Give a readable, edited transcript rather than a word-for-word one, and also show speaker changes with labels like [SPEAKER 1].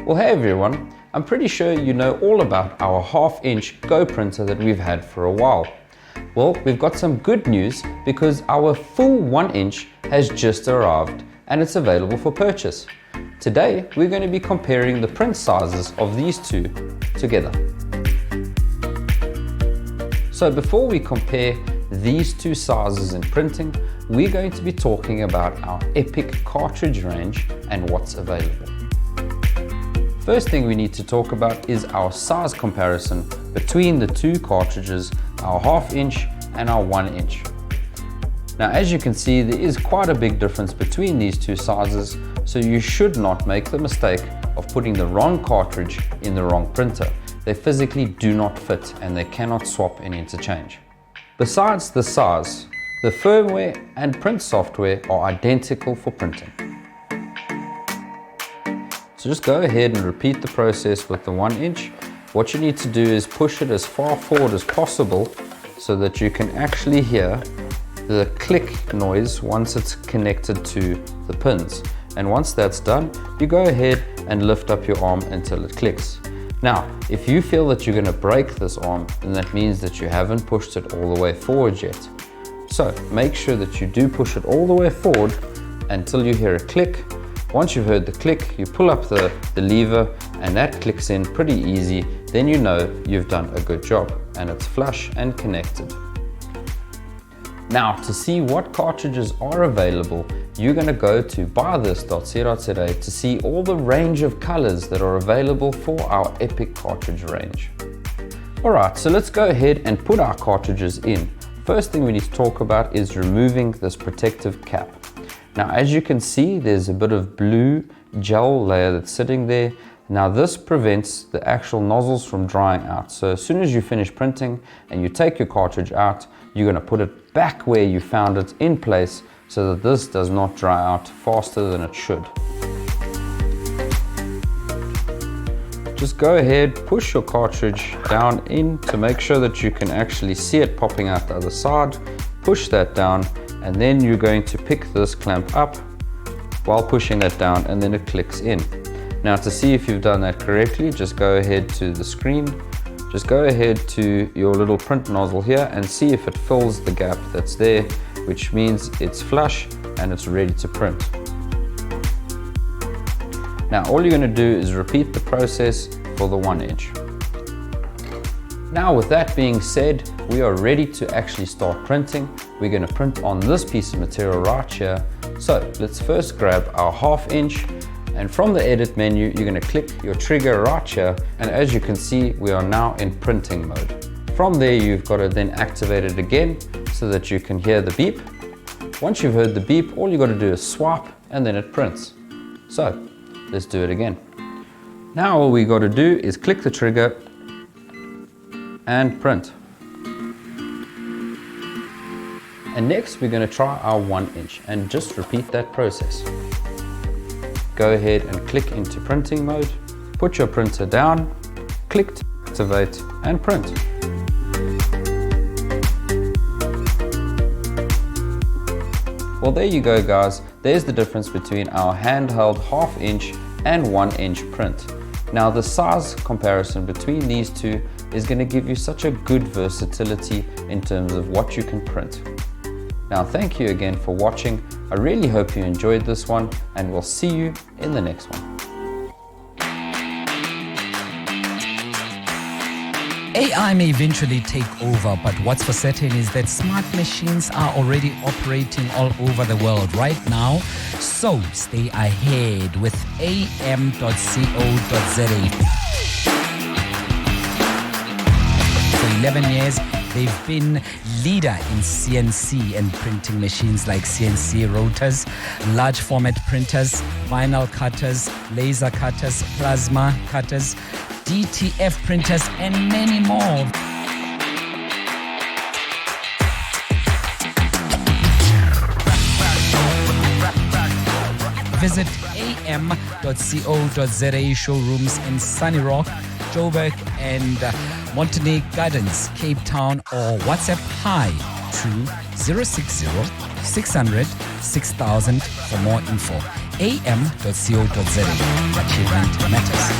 [SPEAKER 1] Well, hey everyone, I'm pretty sure you know all about our 1/2-inch GoPrinter that we've had for a while. Well, we've got some good news because our full 1-inch has just arrived and it's available for purchase. Today, we're going to be comparing the print sizes of these two together. So before we compare these two sizes in printing, we're going to be talking about our Epic cartridge range and what's available. First thing we need to talk about is our size comparison between the two cartridges, our 1/2-inch and our 1-inch. Now, as you can see, there is quite a big difference between these two sizes, so you should not make the mistake of putting the wrong cartridge in the wrong printer. They physically do not fit and they cannot swap and interchange. Besides the size, the firmware and print software are identical for printing. So just go ahead and repeat the process with the 1-inch. What you need to do is push it as far forward as possible so that you can actually hear the click noise once it's connected to the pins. And once that's done, you go ahead and lift up your arm until it clicks. Now, if you feel that you're going to break this arm, then that means that you haven't pushed it all the way forward yet. So make sure that you do push it all the way forward until you hear a click. Once you've heard the click, you pull up the lever and that clicks in pretty easy. Then you know you've done a good job and it's flush and connected. Now, to see what cartridges are available, you're going to go to buythis.co.za to see all the range of colors that are available for our Epic cartridge range. Alright, so let's go ahead and put our cartridges in. First thing we need to talk about is removing this protective cap. Now, as you can see, there's a bit of blue gel layer that's sitting there. Now, this prevents the actual nozzles from drying out. So as soon as you finish printing and you take your cartridge out, you're going to put it back where you found it in place so that this does not dry out faster than it should. Just go ahead, push your cartridge down in to make sure that you can actually see it popping out the other side. Push that down, and then you're going to pick this clamp up while pushing that down, and then it clicks in. Now, to see if you've done that correctly, just go ahead to the screen. Just go ahead to your little print nozzle here and see if it fills the gap that's there, which means it's flush and it's ready to print. Now, all you're going to do is repeat the process for the 1-inch. Now, with that being said, we are ready to actually start printing. We're going to print on this piece of material right here. So let's first grab our 1/2-inch, and from the edit menu, you're going to click your trigger right here. And as you can see, we are now in printing mode. From there, you've got to then activate it again so that you can hear the beep. Once you've heard the beep, all you've got to do is swipe and then it prints. So let's do it again. Now all we got to do is click the trigger and print. And next we're going to try our 1-inch and just repeat that process. Go ahead and click into printing mode, put your printer down, click to activate and print. Well, there you go guys, there's the difference between our handheld 1/2-inch and 1-inch print. Now, the size comparison between these two is going to give you such a good versatility in terms of what you can print. Now, thank you again for watching. I really hope you enjoyed this one, and we'll see you in the next one.
[SPEAKER 2] AI may eventually take over, but what's for certain is that smart machines are already operating all over the world right now. So stay ahead with AM.CO.za. For 11 years, they've been leader in CNC and printing machines like CNC rotors, large format printers, vinyl cutters, laser cutters, plasma cutters, DTF printers, and many more. Visit AM.CO.za showrooms in Sunny Rock, Joburg, and Montenegro Gardens, Cape Town, or WhatsApp hi to 060 600 6000 for more info. AM.CO.za. Achievement matters.